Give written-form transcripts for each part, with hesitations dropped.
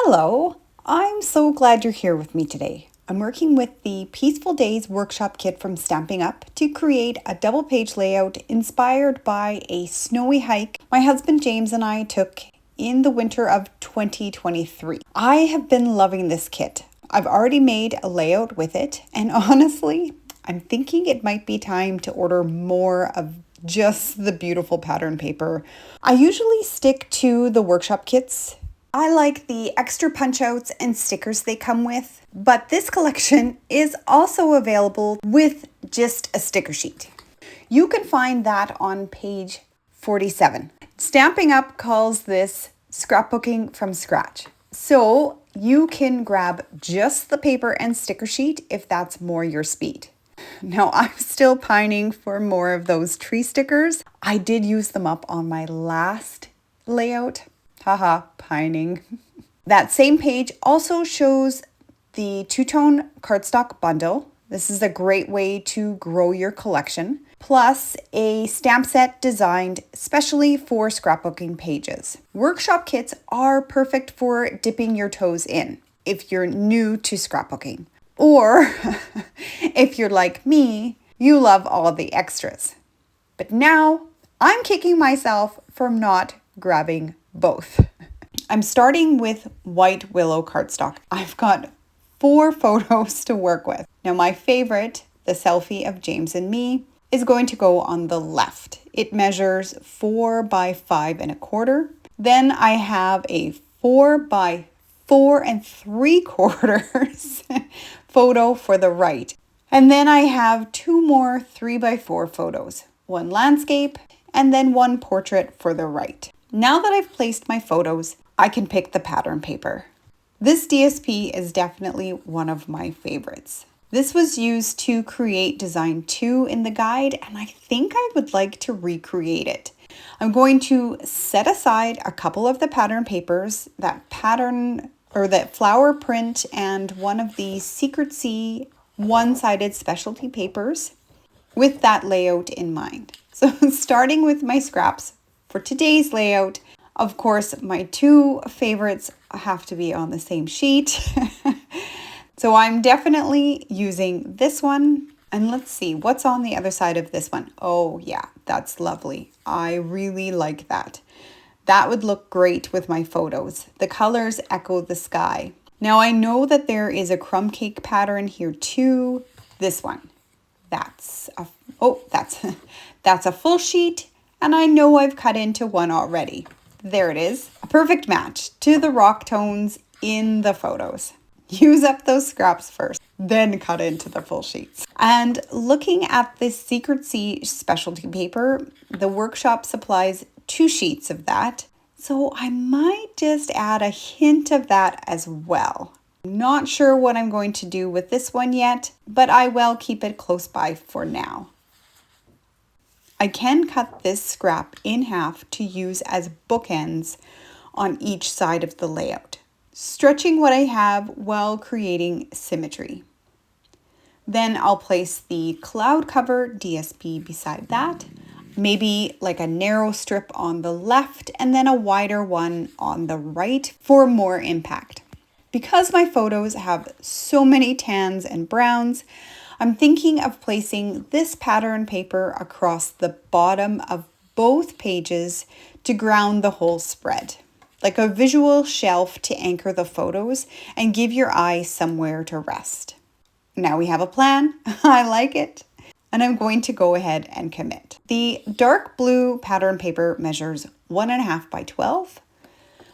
Hello, I'm so glad you're here with me today. I'm working with the Peaceful Days workshop kit from Stampin' Up to create a double page layout inspired by a snowy hike my husband James and I took in the winter of 2023. I have been loving this kit. I've already made a layout with it, and honestly, I'm thinking it might be time to order more of just the beautiful pattern paper. I usually stick to the workshop kits. I like the extra punch outs and stickers they come with, but this collection is also available with just a sticker sheet. You can find that on page 47. Stampin' Up calls this scrapbooking from scratch. So you can grab just the paper and sticker sheet if that's more your speed. Now, I'm still pining for more of those tree stickers. I did use them up on my last layout. Haha, pining. That same page also shows the two-tone cardstock bundle. This is a great way to grow your collection. Plus a stamp set designed specially for scrapbooking pages. Workshop kits are perfect for dipping your toes in if you're new to scrapbooking. Or if you're like me, you love all the extras. But now I'm kicking myself for not grabbing both. I'm starting with white willow cardstock. I've got 4 photos to work with. Now my favorite, the selfie of James and me, is going to go on the left. It measures 4 by 5 1/4. Then I have a 4 by 4 3/4 photo for the right. And then I have 2 more 3 by 4 photos, 1 landscape and then 1 portrait for the right. Now that I've placed my photos, I can pick the pattern paper. This DSP is definitely one of my favorites. This was used to create design 2 in the guide, and I think I would like to recreate it. I'm going to set aside a couple of the pattern papers, that flower print and one of the Secret-See one-sided specialty papers with that layout in mind. So starting with my scraps for today's layout, of course, my 2 favorites have to be on the same sheet. So I'm definitely using this one. And let's see, what's on the other side of this one? Oh yeah, that's lovely. I really like that. That would look great with my photos. The colors echo the sky. Now I know that there is a crumb cake pattern here too. This one, that's a full sheet, and I know I've cut into one already. There it is, a perfect match to the rock tones in the photos. Use up those scraps first, then cut into the full sheets. And looking at this Secret-See specialty paper, the workshop supplies 2 sheets of that. So I might just add a hint of that as well. Not sure what I'm going to do with this one yet, but I will keep it close by for now. I can cut this scrap in half to use as bookends on each side of the layout, stretching what I have while creating symmetry. Then I'll place the cloud cover DSP beside that, maybe like a narrow strip on the left and then a wider one on the right for more impact. Because my photos have so many tans and browns, I'm thinking of placing this pattern paper across the bottom of both pages to ground the whole spread, like a visual shelf to anchor the photos and give your eye somewhere to rest. Now we have a plan. I like it. And I'm going to go ahead and commit. The dark blue pattern paper measures 1.5 by 12,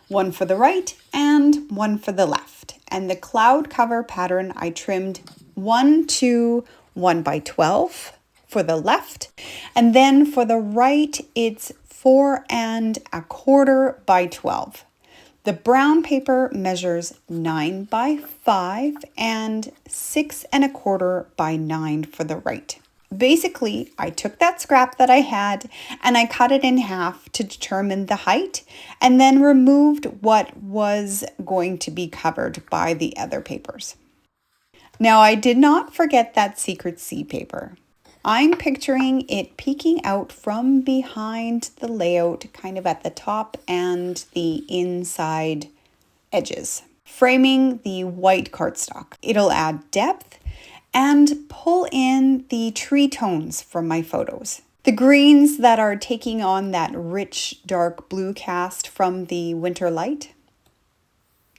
1 for the right and 1 for the left. And the cloud cover pattern I trimmed 1 to 1 by 12 for the left. And then for the right, it's 4 1/4 by 12. The brown paper measures 9 by 5 and 6 1/4 by 9 for the right. Basically, I took that scrap that I had and I cut it in half to determine the height and then removed what was going to be covered by the other papers. Now, I did not forget that Secret-See paper. I'm picturing it peeking out from behind the layout, kind of at the top and the inside edges. framing the white cardstock. It'll add depth and pull in the tree tones from my photos. The greens that are taking on that rich dark blue cast from the winter light.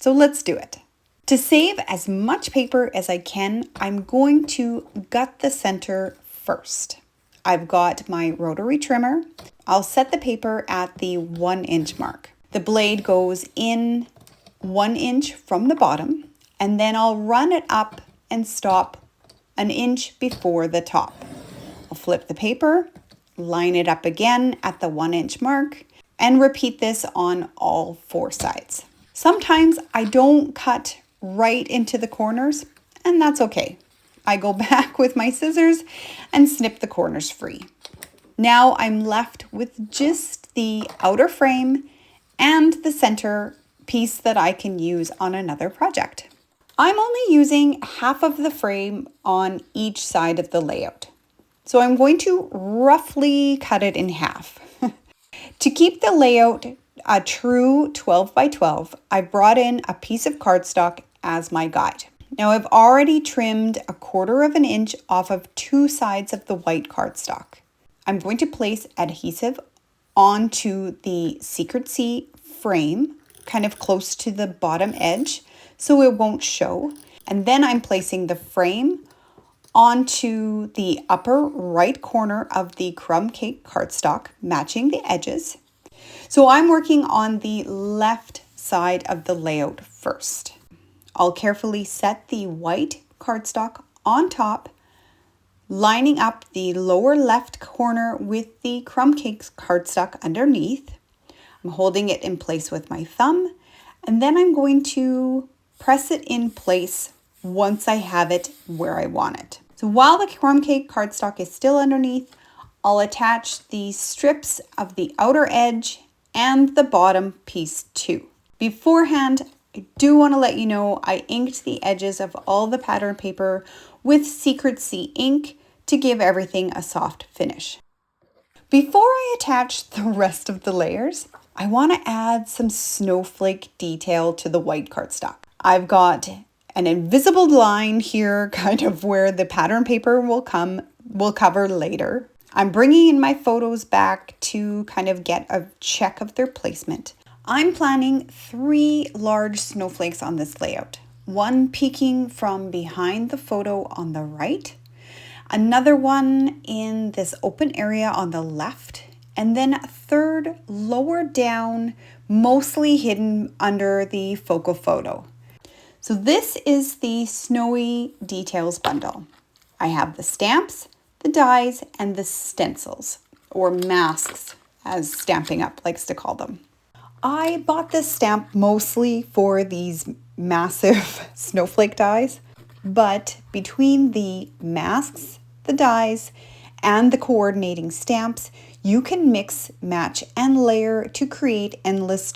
So let's do it. To save as much paper as I can, I'm going to gut the center first. I've got my rotary trimmer. I'll set the paper at the 1 inch mark. The blade goes in 1 inch from the bottom, and then I'll run it up and stop 1 inch before the top. I'll flip the paper, line it up again at the 1 inch mark, and repeat this on all 4 sides. Sometimes I don't cut right into the corners, and that's okay. I go back with my scissors and snip the corners free. Now I'm left with just the outer frame and the center piece that I can use on another project. I'm only using half of the frame on each side of the layout. So I'm going to roughly cut it in half. To keep the layout a true 12 by 12, I brought in a piece of cardstock as my guide. Now I've already trimmed 1/4 of an inch off of 2 sides of the white cardstock. I'm going to place adhesive onto the Secret frame, kind of close to the bottom edge, so it won't show. And then I'm placing the frame onto the upper right corner of the crumb cake cardstock, matching the edges. So I'm working on the left side of the layout first. I'll carefully set the white cardstock on top, lining up the lower left corner with the crumb cake cardstock underneath. I'm holding it in place with my thumb, and then I'm going to press it in place once I have it where I want it. So while the crumb cake cardstock is still underneath, I'll attach the strips of the outer edge and the bottom piece too. Beforehand, I do want to let you know I inked the edges of all the pattern paper with Secret ink to give everything a soft finish. Before I attach the rest of the layers, I want to add some snowflake detail to the white cardstock. I've got an invisible line here, kind of where the pattern paper will cover later. I'm bringing in my photos back to kind of get a check of their placement. I'm planning 3 large snowflakes on this layout. One peeking from behind the photo on the right, another one in this open area on the left, and then a third lower down, mostly hidden under the focal photo. So this is the Snowy Details bundle. I have the stamps, the dies, and the stencils, or masks, as Stampin' Up likes to call them. I bought this stamp mostly for these massive snowflake dies, but between the masks, the dies, and the coordinating stamps, you can mix, match, and layer to create endless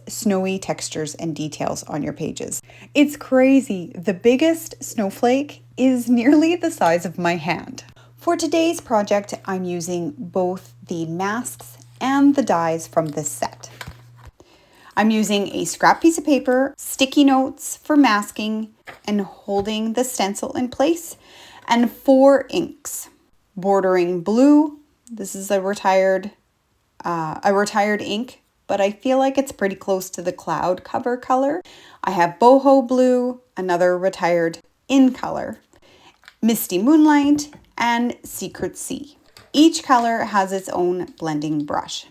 snowy textures and details on your pages. It's crazy. The biggest snowflake is nearly the size of my hand. For today's project, I'm using both the masks and the dies from this set. I'm using a scrap piece of paper, sticky notes for masking and holding the stencil in place, and 4 inks. Bordering blue, this is a retired ink, but I feel like it's pretty close to the cloud cover color. I have boho blue, another retired in color, misty moonlight, and secret sea. Each color has its own blending brush.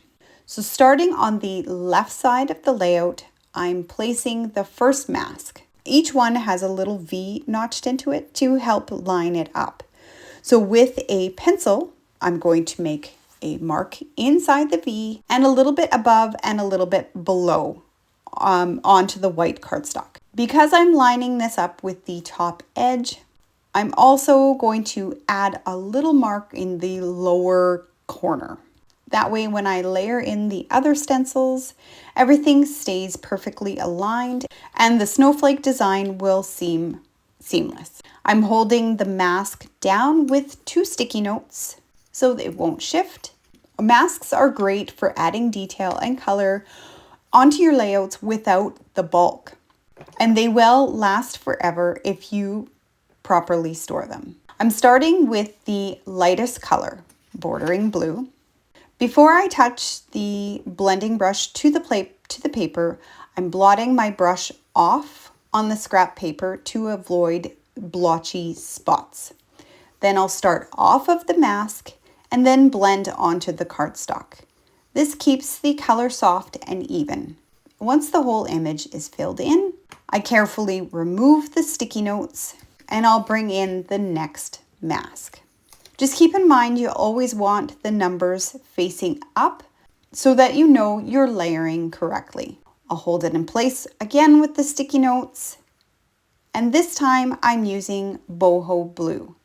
So starting on the left side of the layout, I'm placing the first mask. Each one has a little V notched into it to help line it up. So with a pencil, I'm going to make a mark inside the V and a little bit above and a little bit below onto the white cardstock. Because I'm lining this up with the top edge, I'm also going to add a little mark in the lower corner. That way, when I layer in the other stencils, everything stays perfectly aligned and the snowflake design will seem seamless. I'm holding the mask down with 2 sticky notes so it won't shift. Masks are great for adding detail and color onto your layouts without the bulk. and they will last forever if you properly store them. I'm starting with the lightest color, bordering blue. Before I touch the blending brush to the paper, I'm blotting my brush off on the scrap paper to avoid blotchy spots. Then I'll start off of the mask and then blend onto the cardstock. This keeps the color soft and even. Once the whole image is filled in, I carefully remove the sticky notes and I'll bring in the next mask. Just keep in mind you always want the numbers facing up so that you know you're layering correctly. I'll hold it in place again with the sticky notes, and this time I'm using boho blue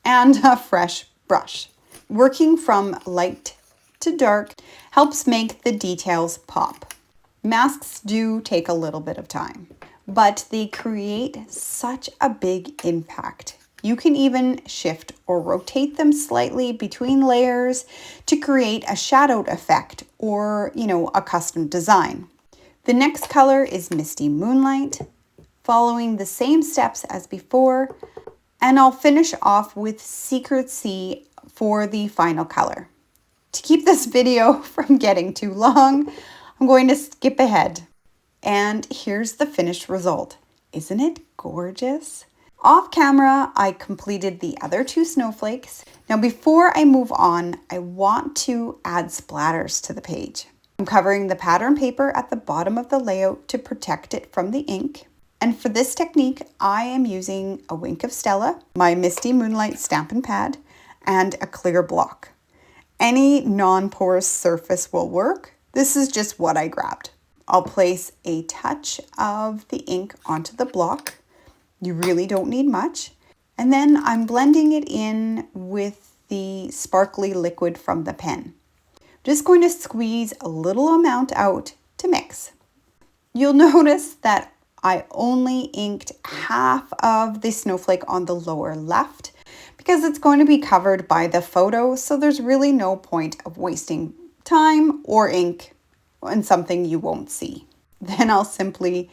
and a fresh brush. Working from light to dark helps make the details pop. Masks do take a little bit of time, but they create such a big impact. You can even shift or rotate them slightly between layers to create a shadowed effect or, a custom design. The next color is Misty Moonlight, following the same steps as before, and I'll finish off with Secret Sea for the final color. To keep this video from getting too long, I'm going to skip ahead. And here's the finished result. Isn't it gorgeous? Off camera, I completed the other two snowflakes. Now before I move on, I want to add splatters to the page. I'm covering the pattern paper at the bottom of the layout to protect it from the ink. And for this technique, I am using a Wink of Stella, my Misty Moonlight Stampin' Pad, and a clear block. Any non-porous surface will work. This is just what I grabbed. I'll place a touch of the ink onto the block. You really don't need much. And then I'm blending it in with the sparkly liquid from the pen. Just going to squeeze a little amount out to mix. You'll notice that I only inked half of the snowflake on the lower left because it's going to be covered by the photo, so there's really no point of wasting time or ink on something you won't see. Then I'll simply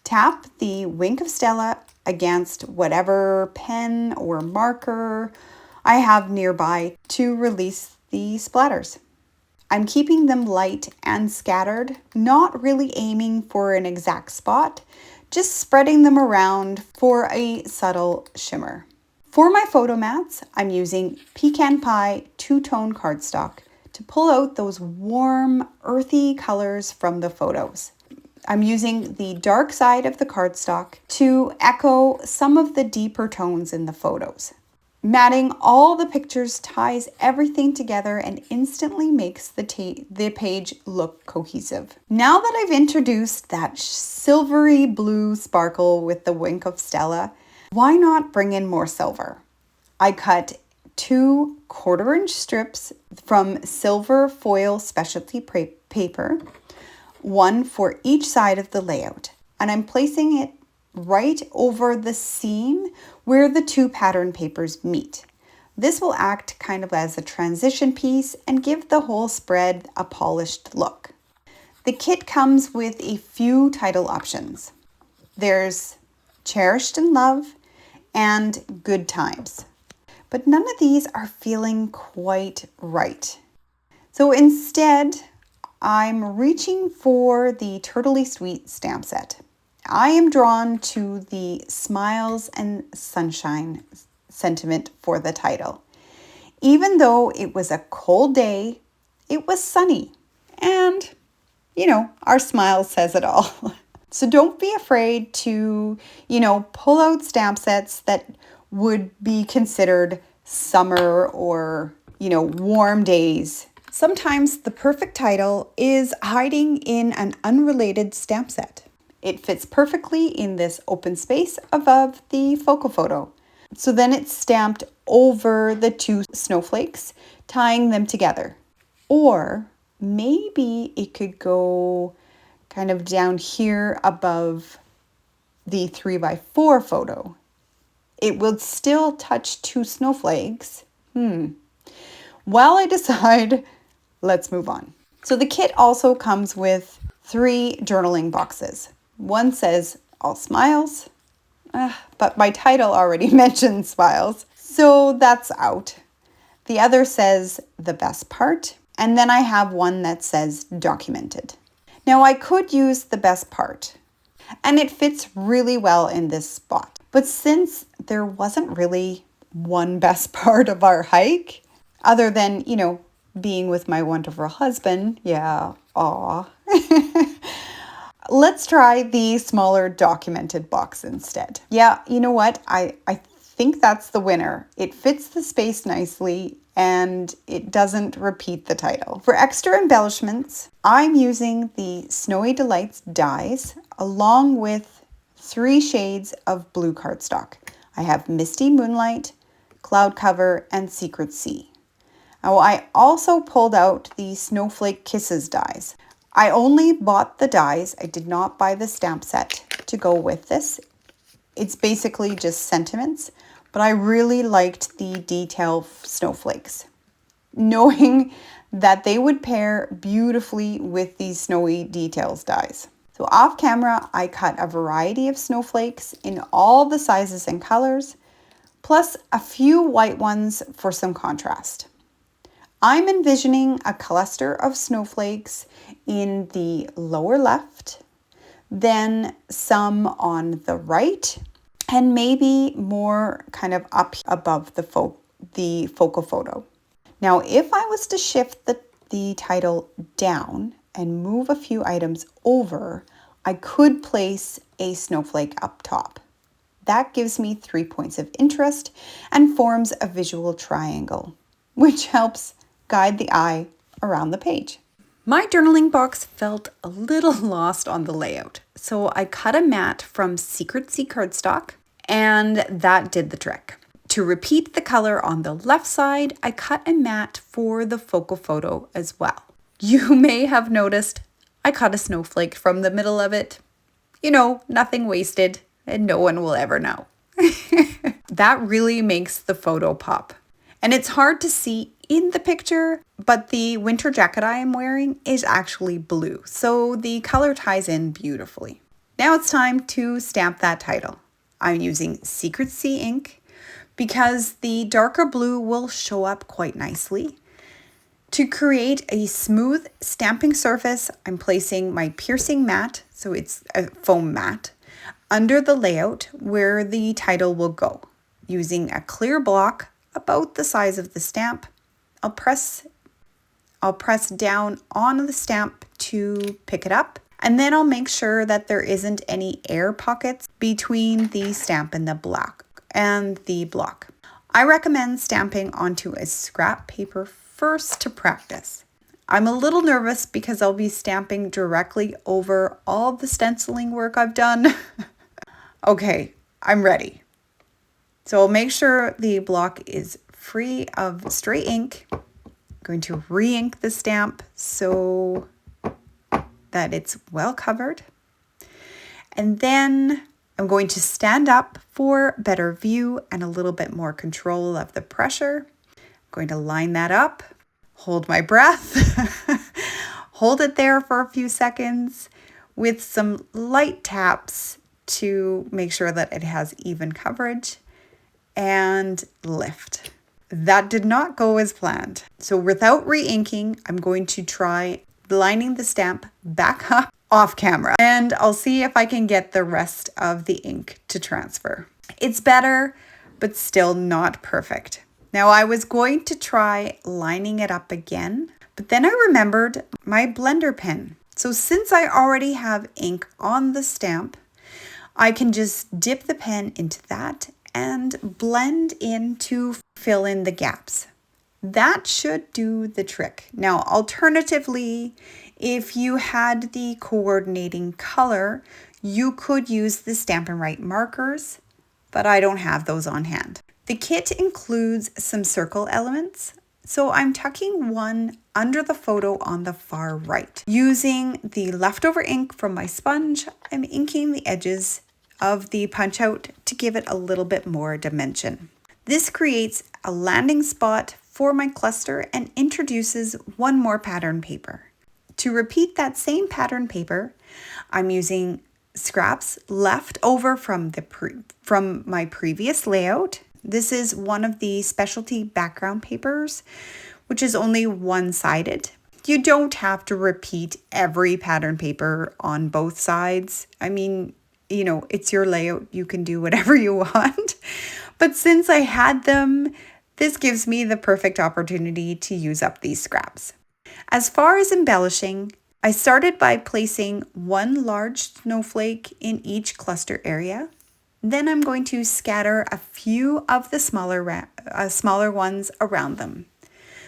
tap the Wink of Stella against whatever pen or marker I have nearby to release the splatters. I'm keeping them light and scattered, not really aiming for an exact spot, just spreading them around for a subtle shimmer. For my photo mats, I'm using Pecan Pie two-tone cardstock to pull out those warm, earthy colors from the photos. I'm using the dark side of the cardstock to echo some of the deeper tones in the photos. Matting all the pictures ties everything together and instantly makes the page look cohesive. Now that I've introduced that silvery blue sparkle with the Wink of Stella, why not bring in more silver? I cut 2 1/4-inch strips from silver foil specialty paper, one for each side of the layout, and I'm placing it right over the seam where the 2 pattern papers meet. This will act kind of as a transition piece and give the whole spread a polished look. The kit comes with a few title options. There's Cherished in Love and Good Times, but none of these are feeling quite right. So instead, I'm reaching for the Turtley Sweet stamp set. I am drawn to the smiles and sunshine sentiment for the title. Even though it was a cold day, it was sunny. And, our smile says it all. So don't be afraid to, pull out stamp sets that would be considered summer or, warm days. Sometimes the perfect title is hiding in an unrelated stamp set. It fits perfectly in this open space above the focal photo. So then it's stamped over the 2 snowflakes, tying them together. Or maybe it could go kind of down here above the 3x4 photo. It will still touch 2 snowflakes. While I decide, let's move on. So the kit also comes with 3 journaling boxes. One says all smiles. But my title already mentions smiles, so that's out. The other says the best part, and then I have one that says documented. Now I could use the best part, and it fits really well in this spot. But since there wasn't really one best part of our hike, other than, being with my wonderful husband, yeah, aw. Let's try the smaller documented box instead. Yeah, you know what? I think that's the winner. It fits the space nicely and it doesn't repeat the title. For extra embellishments, I'm using the Snowy Delights dies along with 3 shades of blue cardstock. I have Misty Moonlight, Cloud Cover, and Secret Sea. Now I also pulled out the Snowflake Kisses dies. I only bought the dies. I did not buy the stamp set to go with this. It's basically just sentiments, but I really liked the detail snowflakes, knowing that they would pair beautifully with these snowy details dies. So off camera, I cut a variety of snowflakes in all the sizes and colors, plus a few white ones for some contrast. I'm envisioning a cluster of snowflakes in the lower left, then some on the right, and maybe more kind of up above the focal photo. Now, if I was to shift the title down and move a few items over, I could place a snowflake up top. That gives me 3 points of interest and forms a visual triangle, which helps guide the eye around the page. My journaling box felt a little lost on the layout, so I cut a mat from Secret Sea cardstock, and that did the trick. To repeat the color on the left side, I cut a mat for the focal photo as well. You may have noticed I cut a snowflake from the middle of it. Nothing wasted, and no one will ever know. That really makes the photo pop. And it's hard to see in the picture, but the winter jacket I am wearing is actually blue, so the color ties in beautifully. Now it's time to stamp that title. I'm using Secret Sea ink because the darker blue will show up quite nicely. To create a smooth stamping surface, I'm placing my piercing mat, so it's a foam mat, under the layout where the title will go. Using a clear block about the size of the stamp, I'll press down on the stamp to pick it up, and then I'll make sure that there isn't any air pockets between the stamp and the block. I recommend stamping onto a scrap paper first to practice. I'm a little nervous because I'll be stamping directly over all the stenciling work I've done. Okay, I'm ready. So I'll make sure the block is free of stray ink. I'm going to re-ink the stamp so that it's well covered. And then I'm going to stand up for better view and a little bit more control of the pressure. I'm going to line that up, hold my breath, hold it there for a few seconds with some light taps to make sure that it has even coverage, and lift. That did not go as planned. So without re-inking, I'm going to try lining the stamp back up off camera, and I'll see if I can get the rest of the ink to transfer. It's better, but still not perfect. Now I was going to try lining it up again, but then I remembered my blender pen. So since I already have ink on the stamp, I can just dip the pen into that and blend in to fill in the gaps. That should do the trick. Now, alternatively, if you had the coordinating color, you could use the Stampin' Write markers, but I don't have those on hand. The kit includes some circle elements, so I'm tucking one under the photo on the far right. Using the leftover ink from my sponge, I'm inking the edges of the punch out to give it a little bit more dimension. This creates a landing spot for my cluster and introduces one more pattern paper. To repeat that same pattern paper, I'm using scraps left over from from my previous layout. This is one of the specialty background papers, which is only one-sided. You don't have to repeat every pattern paper on both sides. I mean, you know, it's your layout. You can do whatever you want. But since I had them, this gives me the perfect opportunity to use up these scraps. As far as embellishing, I started by placing one large snowflake in each cluster area. Then I'm going to scatter a few of the smaller ones around them.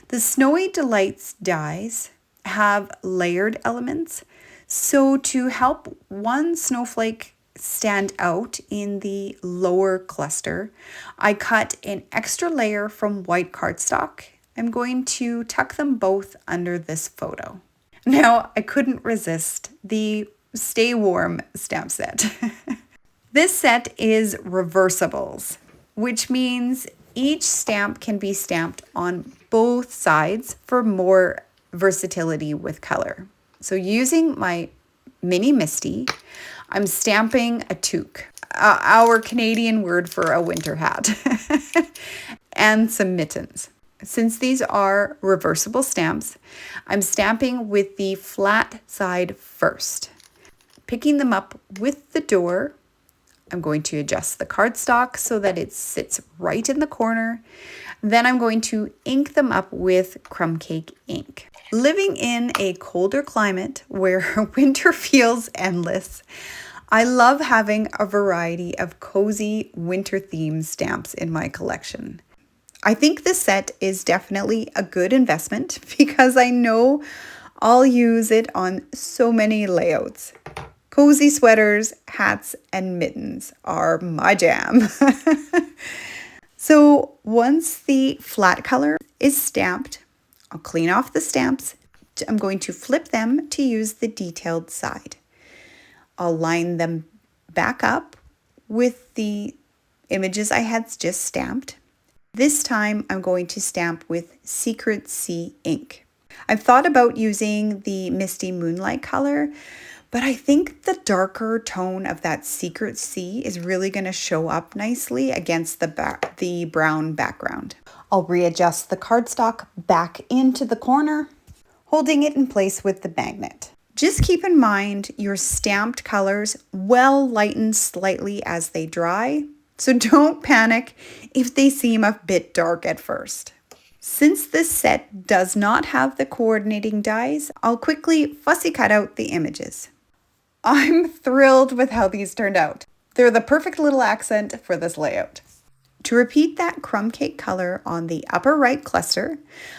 The Snowy Delights dies have layered elements, so to help one snowflake stand out in the lower cluster, I cut an extra layer from white cardstock. I'm going to tuck them both under this photo. Now, I couldn't resist the Stay Warm stamp set. This set is reversibles, which means each stamp can be stamped on both sides for more versatility with color. So using my mini Misty, I'm stamping a toque, our Canadian word for a winter hat, and some mittens. Since these are reversible stamps, I'm stamping with the flat side first. Picking them up with the door, I'm going to adjust the cardstock so that it sits right in the corner. Then I'm going to ink them up with crumb cake ink. Living in a colder climate where winter feels endless, I love having a variety of cozy winter themed stamps in my collection. I think this set is definitely a good investment because I know I'll use it on so many layouts. Cozy sweaters, hats, and mittens are my jam. So once the flat color is stamped, I'll clean off the stamps. I'm going to flip them to use the detailed side. I'll line them back up with the images I had just stamped. This time I'm going to stamp with Secret Sea ink. I've thought about using the Misty Moonlight color, but I think the darker tone of that Secret Sea is really going to show up nicely against the brown background. I'll readjust the cardstock back into the corner, holding it in place with the magnet. Just keep in mind your stamped colors will lighten slightly as they dry, so don't panic if they seem a bit dark at first. Since this set does not have the coordinating dies, I'll quickly fussy cut out the images. I'm thrilled with how these turned out. They're the perfect little accent for this layout. To repeat that crumb cake color on the upper right cluster,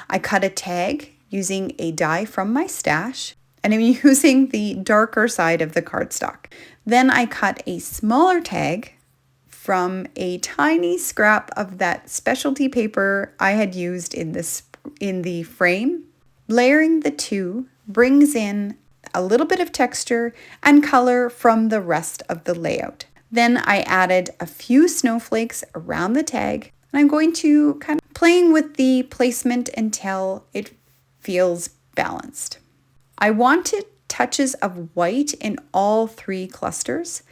I cut a tag using a die from my stash, and I'm using the darker side of the cardstock. Then I cut a smaller tag from a tiny scrap of that specialty paper I had used in the frame. Layering the two brings in a little bit of texture and color from the rest of the layout. Then I added a few snowflakes around the tag, and I'm going to kind of playing with the placement until it feels balanced. I wanted touches of white in all three clusters,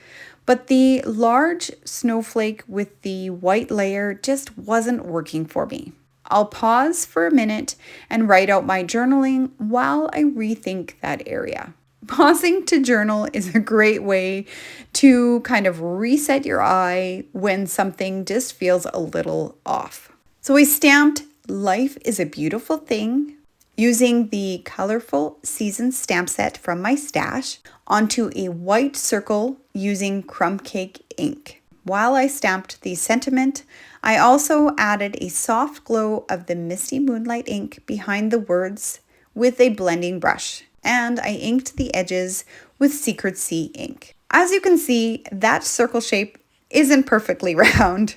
but the large snowflake with the white layer just wasn't working for me. I'll pause for a minute and write out my journaling while I rethink that area. Pausing to journal is a great way to kind of reset your eye when something just feels a little off. So I stamped Life is a Beautiful Thing using the colorful season stamp set from my stash onto a white circle using crumb cake ink. While I stamped the sentiment, I also added a soft glow of the Misty Moonlight ink behind the words with a blending brush, and I inked the edges with Secret Sea ink. As you can see, that circle shape isn't perfectly round.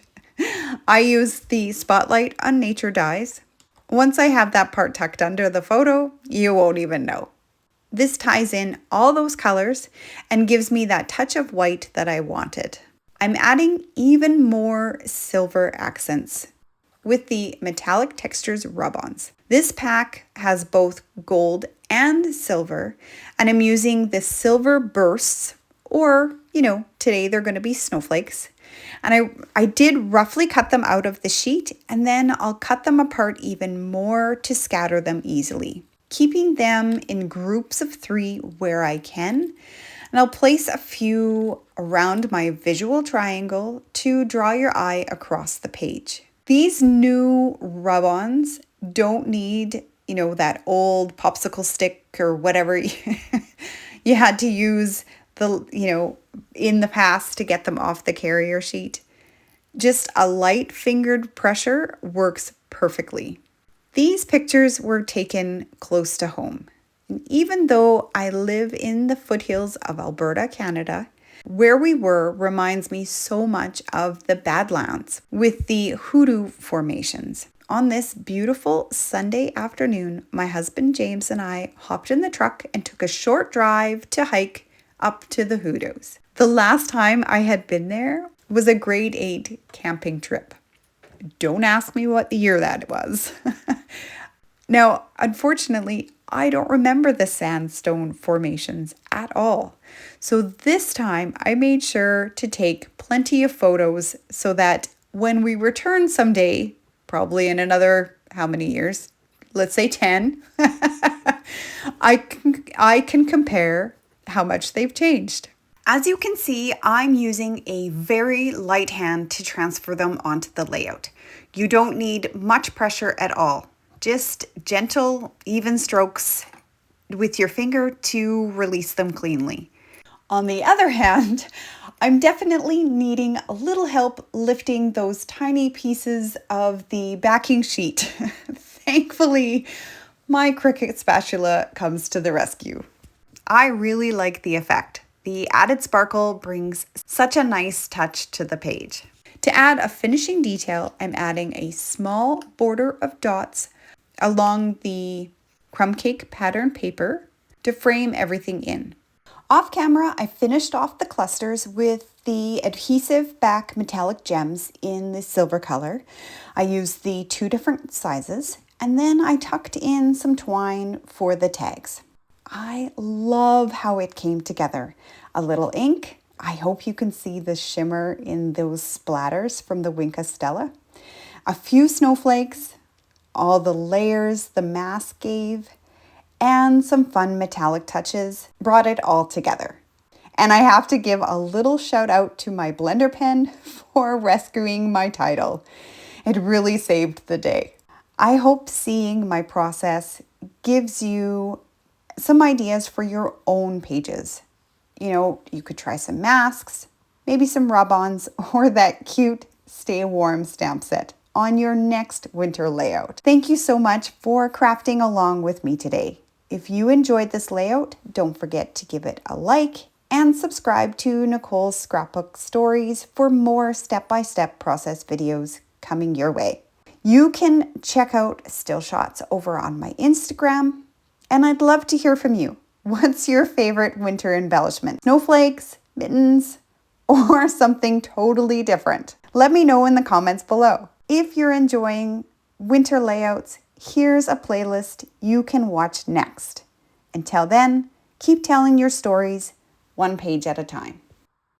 I used the Spotlight on Nature dies. Once I have that part tucked under the photo, you won't even know. This ties in all those colors and gives me that touch of white that I wanted. I'm adding even more silver accents with the Metallic Textures rub-ons. This pack has both gold and silver, and I'm using the silver bursts Or, today they're going to be snowflakes. And I did roughly cut them out of the sheet, and then I'll cut them apart even more to scatter them easily, keeping them in groups of 3 where I can. And I'll place a few around my visual triangle to draw your eye across the page. These new rub-ons don't need, that old popsicle stick or whatever you had to use in the past to get them off the carrier sheet. Just a light fingered pressure works perfectly. These pictures were taken close to home. And even though I live in the foothills of Alberta, Canada, where we were reminds me so much of the Badlands with the hoodoo formations. On this beautiful Sunday afternoon, my husband James and I hopped in the truck and took a short drive to hike up to the hoodoos. The last time I had been there was a grade 8 camping trip. Don't ask me what year that was. Now, unfortunately, I don't remember the sandstone formations at all. So this time I made sure to take plenty of photos so that when we return someday, probably in another, how many years? Let's say 10, I can compare how much they've changed. As you can see, I'm using a very light hand to transfer them onto the layout. You don't need much pressure at all. Just gentle, even strokes with your finger to release them cleanly. On the other hand, I'm definitely needing a little help lifting those tiny pieces of the backing sheet. Thankfully, my Cricut spatula comes to the rescue. I really like the effect. The added sparkle brings such a nice touch to the page. To add a finishing detail, I'm adding a small border of dots along the crumb cake pattern paper to frame everything in. Off camera, I finished off the clusters with the adhesive back metallic gems in the silver color. I used the 2 different sizes, and then I tucked in some twine for the tags. I love how it came together. A little ink. I hope you can see the shimmer in those splatters from the Wink of Stella. A few snowflakes, all the layers the mask gave, and some fun metallic touches brought it all together. And I have to give a little shout out to my blender pen for rescuing my title. It really saved the day. I hope seeing my process gives you some ideas for your own pages. You could try some masks, maybe some rub-ons, or that cute Stay Warm stamp set on your next winter layout. Thank you so much for crafting along with me today. If you enjoyed this layout, don't forget to give it a like and subscribe to Nicole's Scrapbook Stories for more step-by-step process videos coming your way. You can check out still shots over on my Instagram, and I'd love to hear from you. What's your favorite winter embellishment? Snowflakes, mittens, or something totally different? Let me know in the comments below. If you're enjoying winter layouts, here's a playlist you can watch next. Until then, keep telling your stories one page at a time.